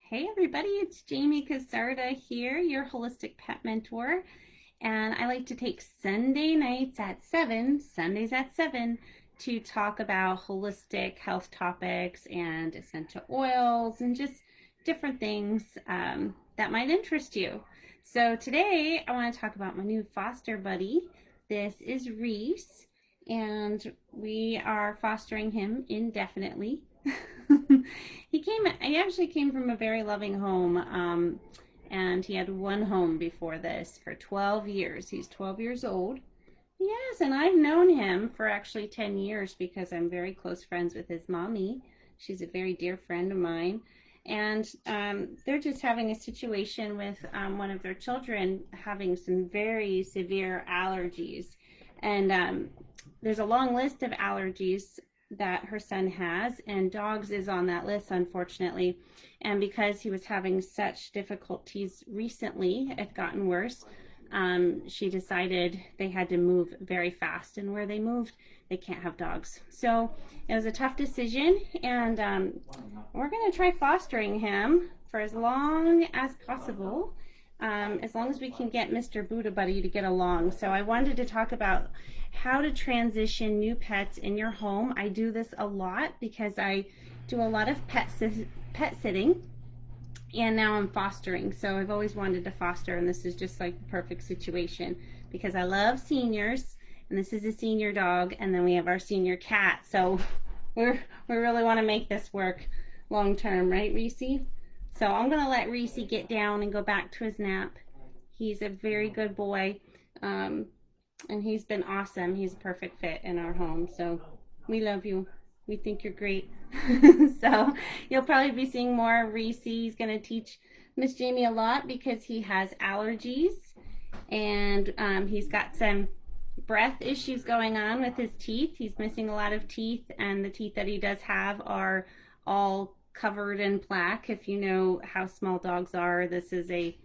Hey everybody, it's Jamie Casarda here, your holistic pet mentor. And I like to take Sundays at 7, to talk about holistic health topics and essential oils and just different things that might interest you. So today I want to talk about my new foster buddy. This is Reese, and we are fostering him indefinitely. He actually came from a very loving home, and he had one home before this for 12 years. He's 12 years old. Yes, and I've known him for actually 10 years because I'm very close friends with his mommy. She's a very dear friend of mine. And they're just having a situation with one of their children having some very severe allergies. And there's a long list of allergies that her son has, and dogs is on that list, unfortunately. And because he was having such difficulties recently, it gotten worse. She decided they had to move very fast, and where they moved, they can't have dogs. So it was a tough decision, and we're going to try fostering him for as long as possible, as long as we can get Mr. Buddha Buddy to get along. So I wanted to talk about how to transition new pets in your home. I do this a lot because I do a lot of pet sitting, and now I'm fostering. So I've always wanted to foster, and this is just like the perfect situation because I love seniors, and this is a senior dog, and then we have our senior cat. So we really want to make this work long term, right, Reese? So I'm going to let Reese get down and go back to his nap. He's a very good boy, and he's been awesome. He's a perfect fit in our home. So we love you. We think you're great. So you'll probably be seeing more of Reese. He's going to teach Miss Jamie a lot because he has allergies, and he's got some breath issues going on with his teeth. He's missing a lot of teeth, and the teeth that he does have are all covered in plaque. If you know how small dogs are, this is a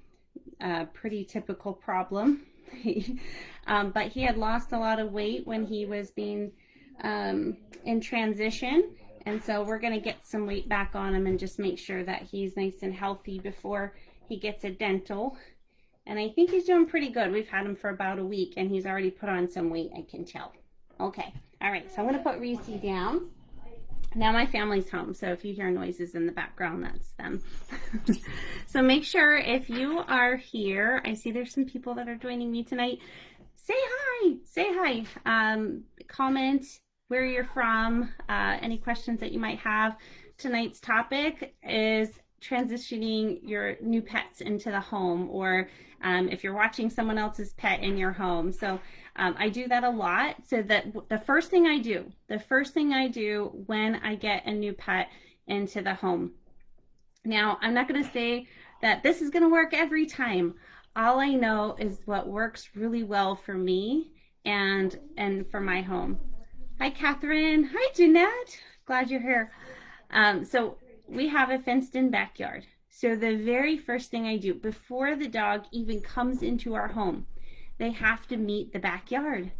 pretty typical problem. But he had lost a lot of weight when he was being in transition, and so we're going to get some weight back on him and just make sure that he's nice and healthy before he gets a dental. And I think he's doing pretty good. We've had him for about a week, and he's already put on some weight, I can tell. Okay, all right, so I'm going to put Reese down. Now my family's home, so if you hear noises in the background, that's them. So make sure if you are here, I see there's some people that are joining me tonight. Say hi, comment where you're from, any questions that you might have. Tonight's topic is transitioning your new pets into the home, or if you're watching someone else's pet in your home. So I do that a lot. So that the first thing I do when I get a new pet into the home. Now, I'm not going to say that this is going to work every time. All I know is what works really well for me and for my home. Hi, Catherine. Hi, Jeanette. Glad you're here. So we have a fenced-in backyard. So the very first thing I do before the dog even comes into our home, they have to meet the backyard.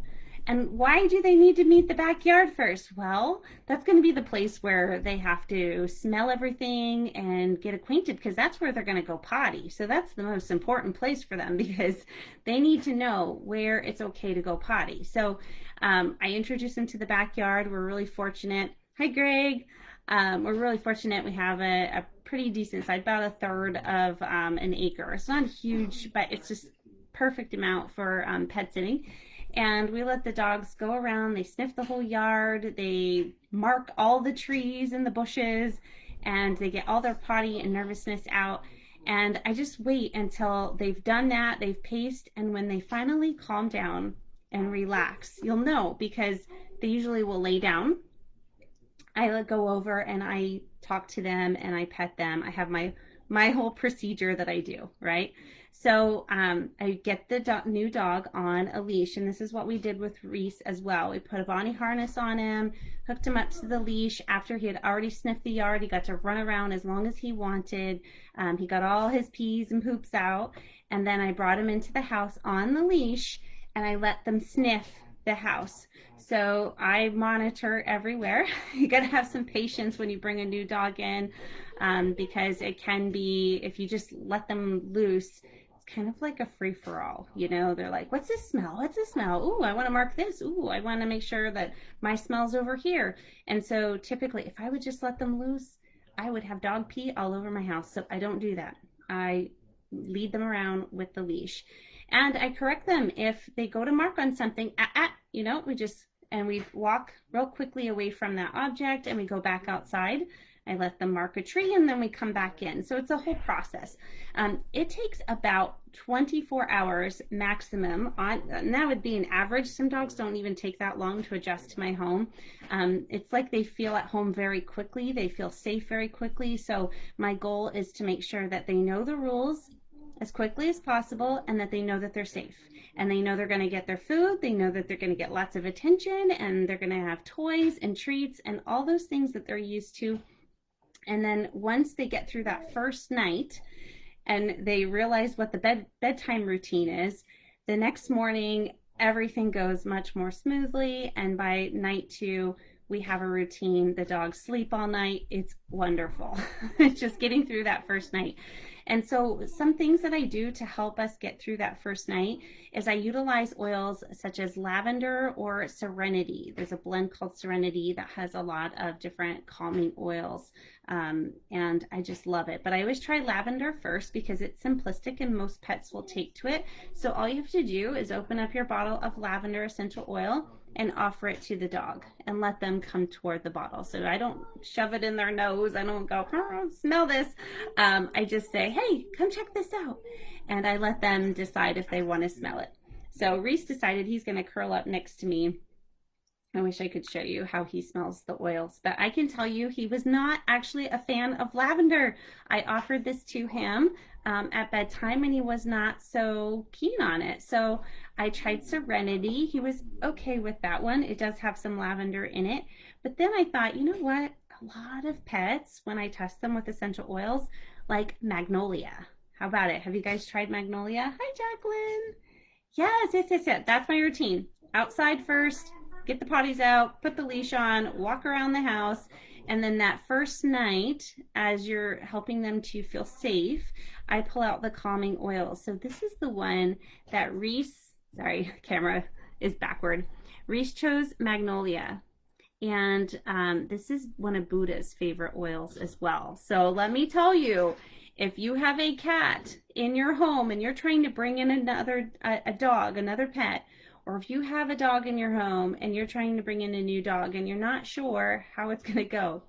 And why do they need to meet the backyard first? Well, that's going to be the place where they have to smell everything and get acquainted, because that's where they're going to go potty. So that's the most important place for them, because they need to know where it's okay to go potty. So I introduce them to the backyard. We're really fortunate. Hi, Greg. We're really fortunate. We have a pretty decent size, about a third of an acre. It's not huge, but it's just perfect amount for pet sitting. And we let the dogs go around. They sniff the whole yard. They mark all the trees and the bushes, and they get all their potty and nervousness out. And I just wait until they've done that, they've paced, and when they finally calm down and relax, you'll know, because they usually will lay down. I go over and I talk to them and I pet them. I have my whole procedure that I do, right? So I get the new dog on a leash, and this is what we did with Reese as well. We put a Bonnie harness on him, hooked him up to the leash. After he had already sniffed the yard, he got to run around as long as he wanted. He got all his pees and poops out, and then I brought him into the house on the leash, and I let them sniff the house. So I monitor everywhere. You got to have some patience when you bring a new dog in, because it can be, if you just let them loose, it's kind of like a free for all. You know, they're like, what's this smell? What's this smell? Ooh, I want to mark this. Ooh, I want to make sure that my smell's over here. And so typically, if I would just let them loose, I would have dog pee all over my house. So I don't do that. I lead them around with the leash. And I correct them if they go to mark on something, you know, we walk real quickly away from that object and we go back outside. I let them mark a tree and then we come back in. So it's a whole process. It takes about 24 hours maximum and that would be an average. Some dogs don't even take that long to adjust to my home. It's like they feel at home very quickly. They feel safe very quickly. So my goal is to make sure that they know the rules as quickly as possible and that they know that they're safe. And they know they're going to get their food. They know that they're going to get lots of attention and they're going to have toys and treats and all those things that they're used to. And then once they get through that first night and they realize what the bedtime routine is, the next morning, everything goes much more smoothly. And by night 2, we have a routine. The dogs sleep all night. It's wonderful. Just getting through that first night. And so some things that I do to help us get through that first night is I utilize oils such as lavender or Serenity. There's a blend called Serenity that has a lot of different calming oils, and I just love it. But I always try lavender first because it's simplistic and most pets will take to it. So all you have to do is open up your bottle of lavender essential oil and offer it to the dog and let them come toward the bottle. So I don't shove it in their nose. I don't go, smell this. I just say, hey, come check this out. And I let them decide if they want to smell it. So Reese decided he's going to curl up next to me. I wish I could show you how he smells the oils, but I can tell you he was not actually a fan of lavender. I offered this to him at bedtime and he was not so keen on it. So I tried Serenity. He was okay with that one. It does have some lavender in it. But then I thought, you know what? A lot of pets, when I test them with essential oils, like Magnolia. How about it? Have you guys tried Magnolia? Hi, Jacqueline. Yes. That's my routine. Outside first, get the potties out, put the leash on, walk around the house. And then that first night, as you're helping them to feel safe, I pull out the calming oil. So this is the one that Reese, sorry, camera is backward. Reese chose Magnolia. And this is one of Buddha's favorite oils as well. So let me tell you, if you have a cat in your home and you're trying to bring in a dog, another pet, or if you have a dog in your home and you're trying to bring in a new dog and you're not sure how it's going to go,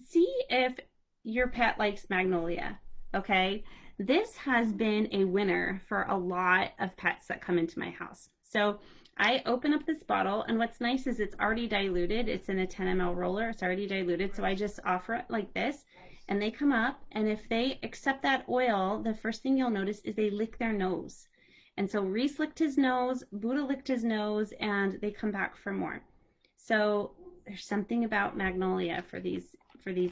see if your pet likes Magnolia, okay? This has been a winner for a lot of pets that come into my house. So I open up this bottle, and what's nice is it's already diluted. It's in a 10 ml roller. It's already diluted, so I just offer it like this, and they come up, and if they accept that oil, the first thing you'll notice is they lick their nose. And so Reese licked his nose, Buddha licked his nose, and they come back for more. So there's something about Magnolia for these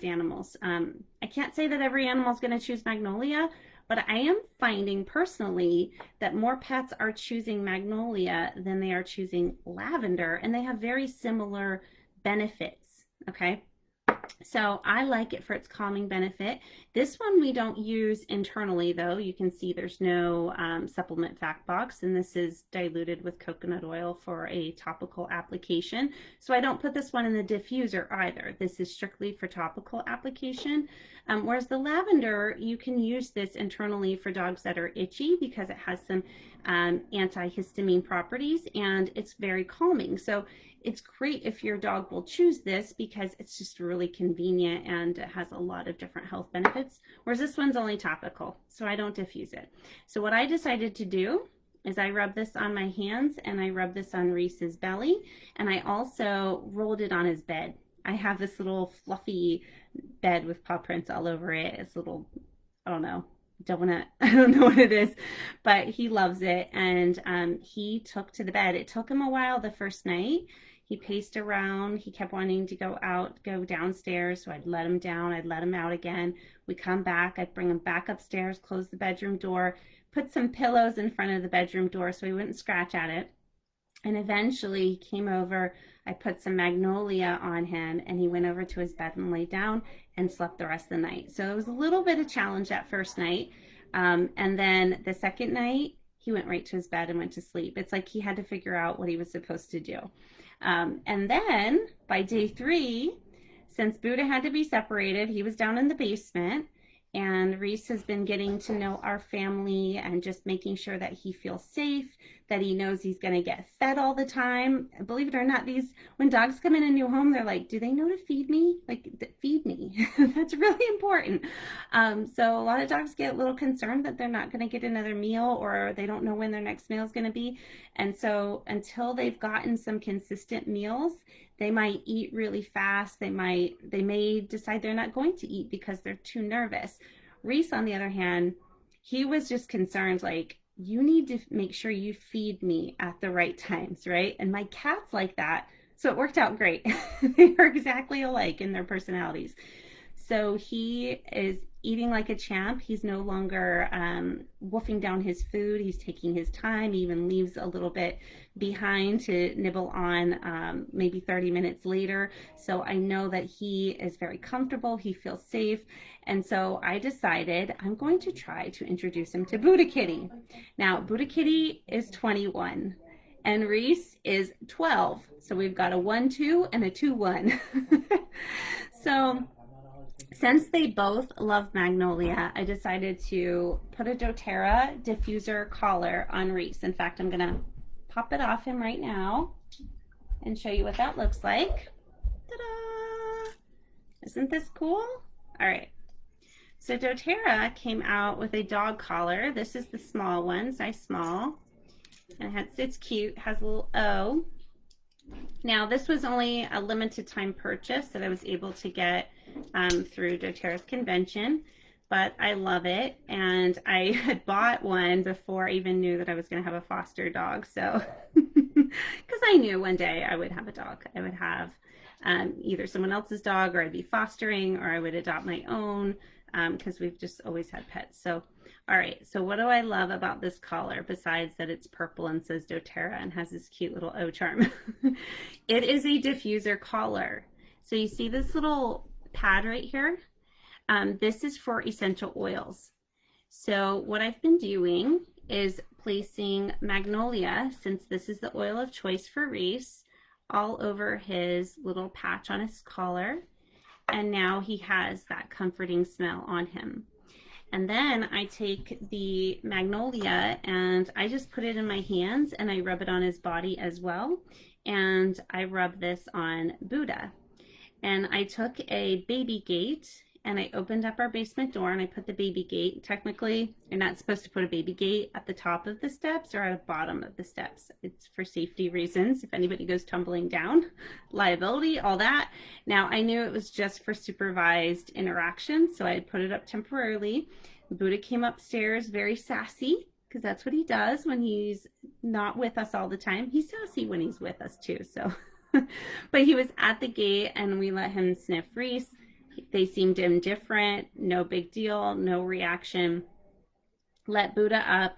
animals. I can't say that every animal is going to choose Magnolia, but I am finding personally that more pets are choosing Magnolia than they are choosing lavender, and they have very similar benefits, okay? So I like it for its calming benefit. This one we don't use internally though. You can see there's no supplement fact box, and this is diluted with coconut oil for a topical application. So I don't put this one in the diffuser either. This is strictly for topical application. Whereas the lavender, you can use this internally for dogs that are itchy because it has some antihistamine properties and it's very calming. So it's great if your dog will choose this because it's just really convenient and it has a lot of different health benefits, whereas this one's only topical, so I don't diffuse it. So what I decided to do is I rub this on my hands and I rub this on Reese's belly, and I also rolled it on his bed. I have this little fluffy bed with paw prints all over it. It's a little, I don't know what it is, but he loves it, and he took to the bed. It took him a while the first night. He paced around. He kept wanting to go downstairs. So I'd let him down. I'd let him out again. We come back. I'd bring him back upstairs, close the bedroom door, put some pillows in front of the bedroom door so he wouldn't scratch at it. And eventually he came over. I put some Magnolia on him and he went over to his bed and laid down and slept the rest of the night. So it was a little bit of challenge that first night. And then the second night, he went right to his bed and went to sleep. It's like he had to figure out what he was supposed to do. And then by day 3, since Buddha had to be separated, he was down in the basement. And Reese has been getting to know our family and just making sure that he feels safe, that he knows he's going to get fed all the time. Believe it or not, when dogs come in a new home, they're like, do they know to feed me? Like, feed me. That's really important. So a lot of dogs get a little concerned that they're not going to get another meal, or they don't know when their next meal is going to be. And so until they've gotten some consistent meals, they might eat really fast. They may decide they're not going to eat because they're too nervous. Reese, on the other hand, he was just concerned, like, you need to make sure you feed me at the right times, right? And my cat's like that. So it worked out great. They are exactly alike in their personalities. So he is eating like a champ. He's no longer wolfing down his food. He's taking his time. He even leaves a little bit behind to nibble on maybe 30 minutes later. So I know that he is very comfortable. He feels safe. And so I decided I'm going to try to introduce him to Buddha Kitty. Now, Buddha Kitty is 21 and Reese is 12. So we've got a 1-2 and a 2-1. So since they both love Magnolia, I decided to put a doTERRA diffuser collar on Reese. In fact, I'm gonna pop it off him right now and show you what that looks like. Ta-da! Isn't this cool? All right. So doTERRA came out with a dog collar. This is the small one, size small. And it's cute, has a little O. Now, this was only a limited time purchase that I was able to get through doTERRA's convention, but I love it. And I had bought one before I even knew that I was going to have a foster dog. So, because I knew one day I would have a dog. I would have either someone else's dog, or I'd be fostering, or I would adopt my own, because we've just always had pets. So, all right, so what do I love about this collar besides that it's purple and says doTERRA and has this cute little O charm? It is a diffuser collar. So you see this little pad right here? This is for essential oils. So what I've been doing is placing Magnolia, since this is the oil of choice for Reese, all over his little patch on his collar. And now he has that comforting smell on him. And then I take the Magnolia and I just put it in my hands and I rub it on his body as well. And I rub this on Buddha. And I took a baby gate and I opened up our basement door and I put the baby gate. Technically, you're not supposed to put a baby gate at the top of the steps or at the bottom of the steps. It's for safety reasons. If anybody goes tumbling down, liability, all that. Now, I knew it was just for supervised interaction, so I put it up temporarily. Buddha came upstairs very sassy, because that's what he does when he's not with us all the time. He's sassy when he's with us too, so. But he was at the gate and we let him sniff Reese. They seemed indifferent, no big deal, no reaction. Let Buddha up,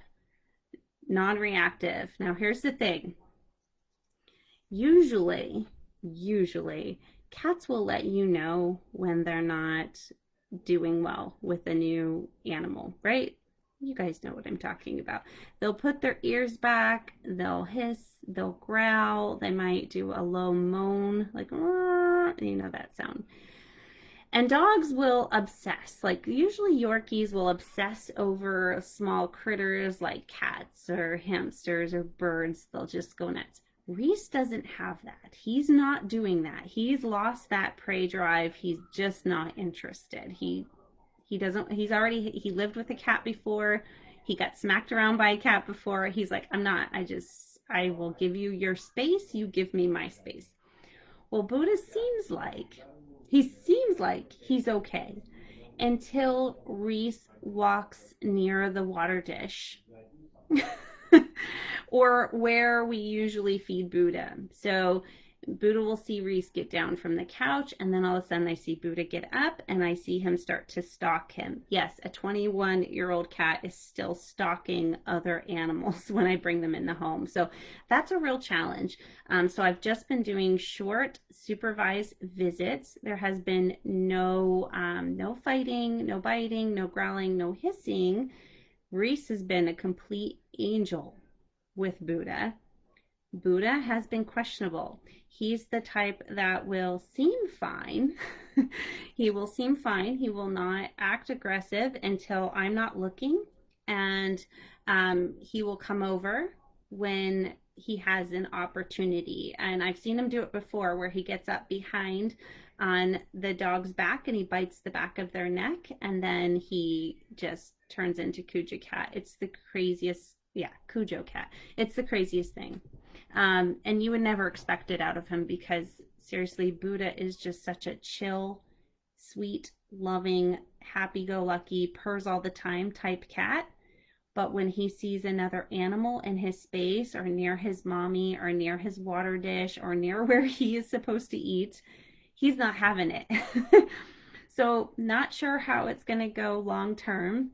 non-reactive. Now here's the thing. Usually, cats will let you know when they're not doing well with a new animal, right? You guys know what I'm talking about. They'll put their ears back, they'll hiss, they'll growl, they might do a low moan, like, you know that sound. And dogs will obsess, like usually Yorkies will obsess over small critters like cats or hamsters or birds. They'll just go nuts. Reese doesn't have that. He's not doing that. He's lost that prey drive. He's just not interested. He lived with a cat before. He got smacked around by a cat before. He's like, I will give you your space. You give me my space. Well, Buddha seems like he's okay until Reese walks near the water dish or where we usually feed Buddha. So Buddha will see Reese get down from the couch, and then all of a sudden I see Buddha get up and I see him start to stalk him. Yes, a 21-year-old cat is still stalking other animals when I bring them in the home. So that's a real challenge. So I've just been doing short supervised visits. There has been no fighting, no biting, no growling, no hissing. Reese has been a complete angel with Buddha. Buddha has been questionable. He's the type that will seem fine. He will seem fine. He will not act aggressive until I'm not looking. And he will come over when he has an opportunity. And I've seen him do it before where he gets up behind on the dog's back and he bites the back of their neck. And then he just turns into Cujo Cat. It's the craziest. Yeah, Cujo Cat. It's the craziest thing. And you would never expect it out of him because seriously, Buddha is just such a chill, sweet, loving, happy-go-lucky, purrs all the time type cat. But when he sees another animal in his space or near his mommy or near his water dish or near where he is supposed to eat, he's not having it. So not sure how it's going to go long term,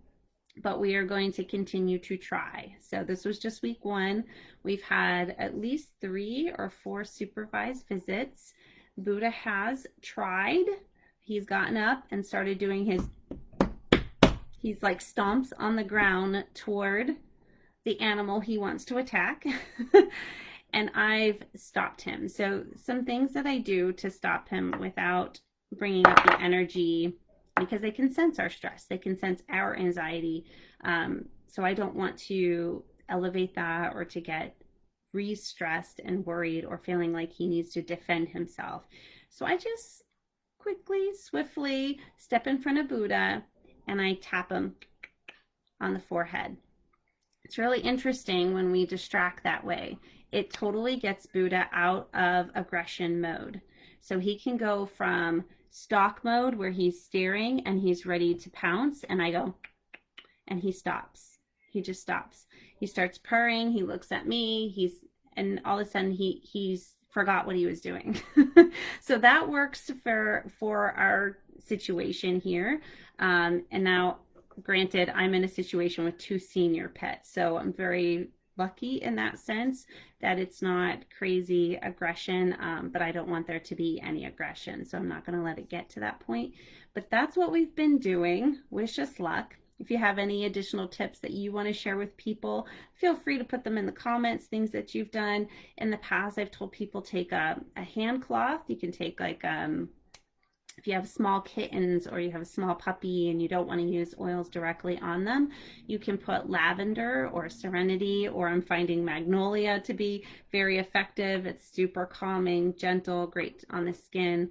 but we are going to continue to try. So this was just week 1. We've had at least 3 or 4 supervised visits. Buddha has tried. He's gotten up and started doing he's like stomps on the ground toward the animal he wants to attack. And I've stopped him. So some things that I do to stop him without bringing up the energy, because they can sense our stress, they can sense our anxiety. So I don't want to elevate that or to get re-stressed and worried or feeling like he needs to defend himself. So I just quickly, swiftly step in front of Buddha and I tap him on the forehead. It's really interesting when we distract that way. It totally gets Buddha out of aggression mode. So he can go from stalk mode where he's staring and he's ready to pounce, and I go and he stops. He just stops. He starts purring, he looks at me, and all of a sudden he's forgot what he was doing. So that works for our situation here. And now granted, I'm in a situation with 2 senior pets, so I'm very lucky in that sense that it's not crazy aggression, but I don't want there to be any aggression, so I'm not going to let it get to that point. But that's what we've been doing. Wish us luck. If you have any additional tips that you want to share with people, feel free to put them in the comments, things that you've done. In the past, I've told people take a hand cloth. You can take like if you have small kittens or you have a small puppy and you don't want to use oils directly on them, you can put lavender or serenity, or I'm finding magnolia to be very effective. It's super calming, gentle, great on the skin.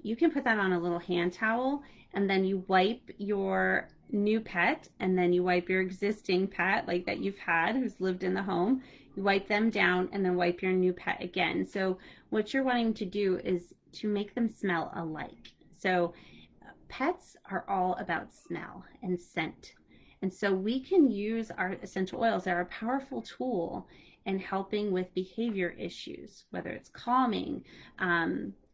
You can put that on a little hand towel, and then you wipe your new pet, and then you wipe your existing pet, like that you've had, who's lived in the home. You wipe them down and then wipe your new pet again. So what you're wanting to do is to make them smell alike. So pets are all about smell and scent. And so we can use our essential oils. They're a powerful tool in helping with behavior issues, whether it's calming,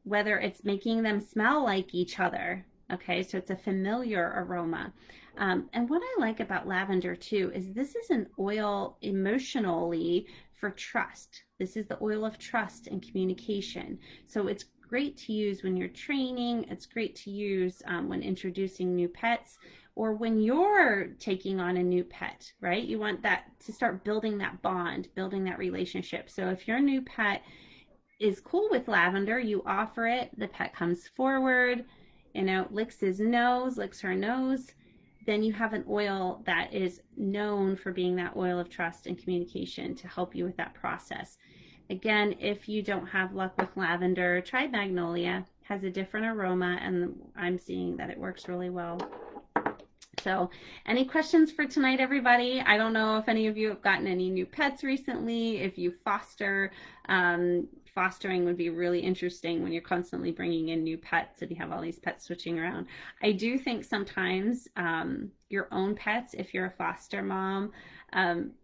whether it's making them smell like each other. Okay, so it's a familiar aroma. And what I like about lavender too is this is an oil emotionally for trust. This is the oil of trust and communication. So it's great to use when you're training. It's great to use when introducing new pets, or when you're taking on a new pet, right? You want that to start building that bond, building that relationship. So if your new pet is cool with lavender, you offer it, the pet comes forward, licks his nose, licks her nose, then you have an oil that is known for being that oil of trust and communication to help you with that process. Again, if you don't have luck with lavender, try magnolia. It has a different aroma, and I'm seeing that it works really well. So any questions for tonight, everybody? I don't know if any of you have gotten any new pets recently. If you foster, fostering would be really interesting when you're constantly bringing in new pets and you have all these pets switching around. I do think sometimes your own pets, if you're a foster mom,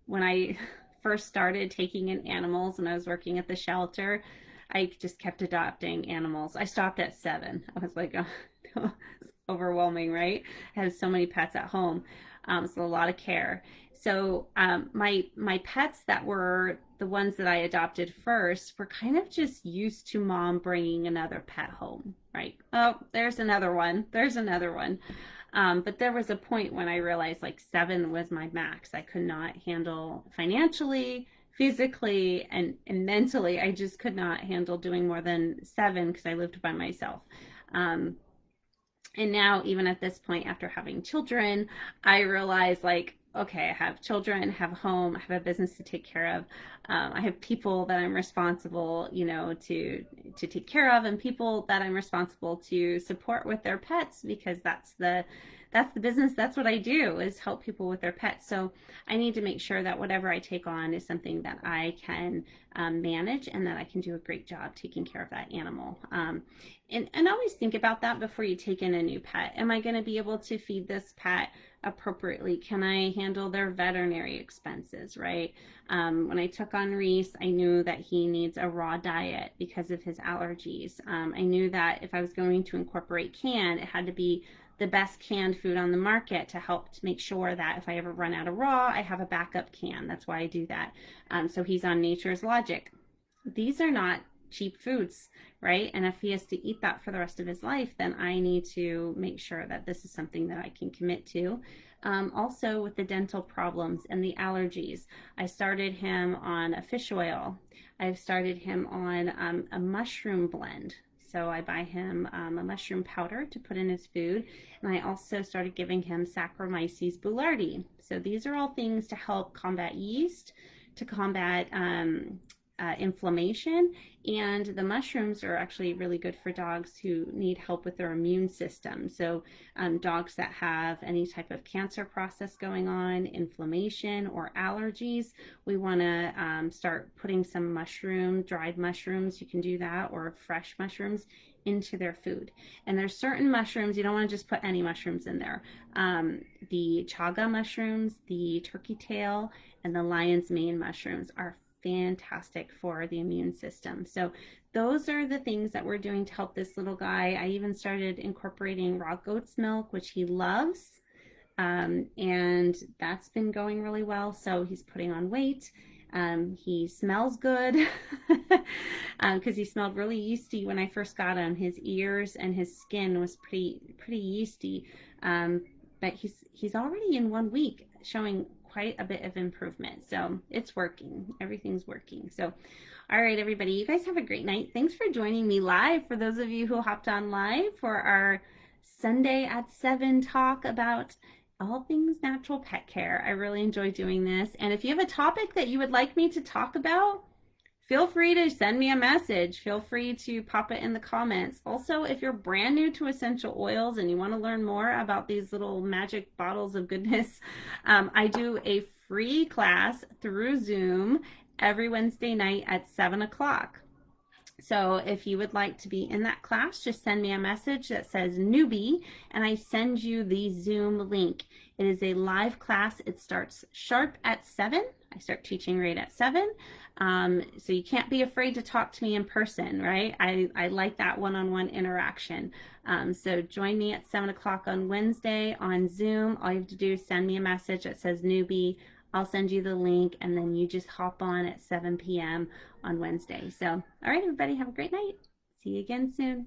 when I first started taking in animals and I was working at the shelter, I just kept adopting animals. I stopped at 7. I was like, oh, it's overwhelming, right? I have so many pets at home. So a lot of care. So my pets that were the ones that I adopted first were kind of just used to mom bringing another pet home, right? Oh, there's another one. There's another one. But there was a point when I realized like 7 was my max. I could not handle financially, physically, and mentally. I just could not handle doing more than 7 because I lived by myself. Um, and now, even at this point, after having children, I realize like, okay, I have children, have a home, I have a business to take care of. I have people that I'm responsible, to take care of, and people that I'm responsible to support with their pets, because that's the business. That's what I do, is help people with their pets. So I need to make sure that whatever I take on is something that I can manage, and that I can do a great job taking care of that animal. And always think about that before you take in a new pet. Am I going to be able to feed this pet appropriately? Can I handle their veterinary expenses, right? When I took on Reese, I knew that he needs a raw diet because of his allergies. I knew that if I was going to incorporate canned, it had to be the best canned food on the market to help to make sure that if I ever run out of raw, I have a backup can. That's why I do that. So he's on Nature's Logic. These are not cheap foods, right? And if he has to eat that for the rest of his life, then I need to make sure that this is something that I can commit to. Also, with the dental problems and the allergies, I started him on a fish oil. I've started him on a mushroom blend. So I buy him a mushroom powder to put in his food. And I also started giving him Saccharomyces boulardii. So these are all things to help combat yeast, to combat inflammation, and the mushrooms are actually really good for dogs who need help with their immune system. So dogs that have any type of cancer process going on, inflammation, or allergies, we want to start putting some dried mushrooms, you can do that, or fresh mushrooms into their food. And there's certain mushrooms, you don't want to just put any mushrooms in there. The chaga mushrooms, the turkey tail, and the lion's mane mushrooms are fantastic for the immune system. So those are the things that we're doing to help this little guy. I even started incorporating raw goat's milk, which he loves. And that's been going really well. So he's putting on weight. He smells good because he smelled really yeasty when I first got him. His ears and his skin was pretty yeasty. But he's already in 1 week showing quite a bit of improvement. So it's working. Everything's working. So, all right, everybody, you guys have a great night. Thanks for joining me live. For those of you who hopped on live for our Sunday at 7 talk about all things natural pet care. I really enjoy doing this. And if you have a topic that you would like me to talk about, feel free to send me a message. Feel free to pop it in the comments. Also, if you're brand new to essential oils and you want to learn more about these little magic bottles of goodness, I do a free class through Zoom every Wednesday night at 7 o'clock. So if you would like to be in that class, just send me a message that says newbie, and I send you the Zoom link. It is a live class. It starts sharp at 7. I start teaching right at 7. So you can't be afraid to talk to me in person, right? I like that one-on-one interaction. So join me at 7 o'clock on Wednesday on Zoom. All you have to do is send me a message that says newbie. I'll send you the link, and then you just hop on at 7 p.m. on Wednesday. So, all right, everybody, have a great night. See you again soon.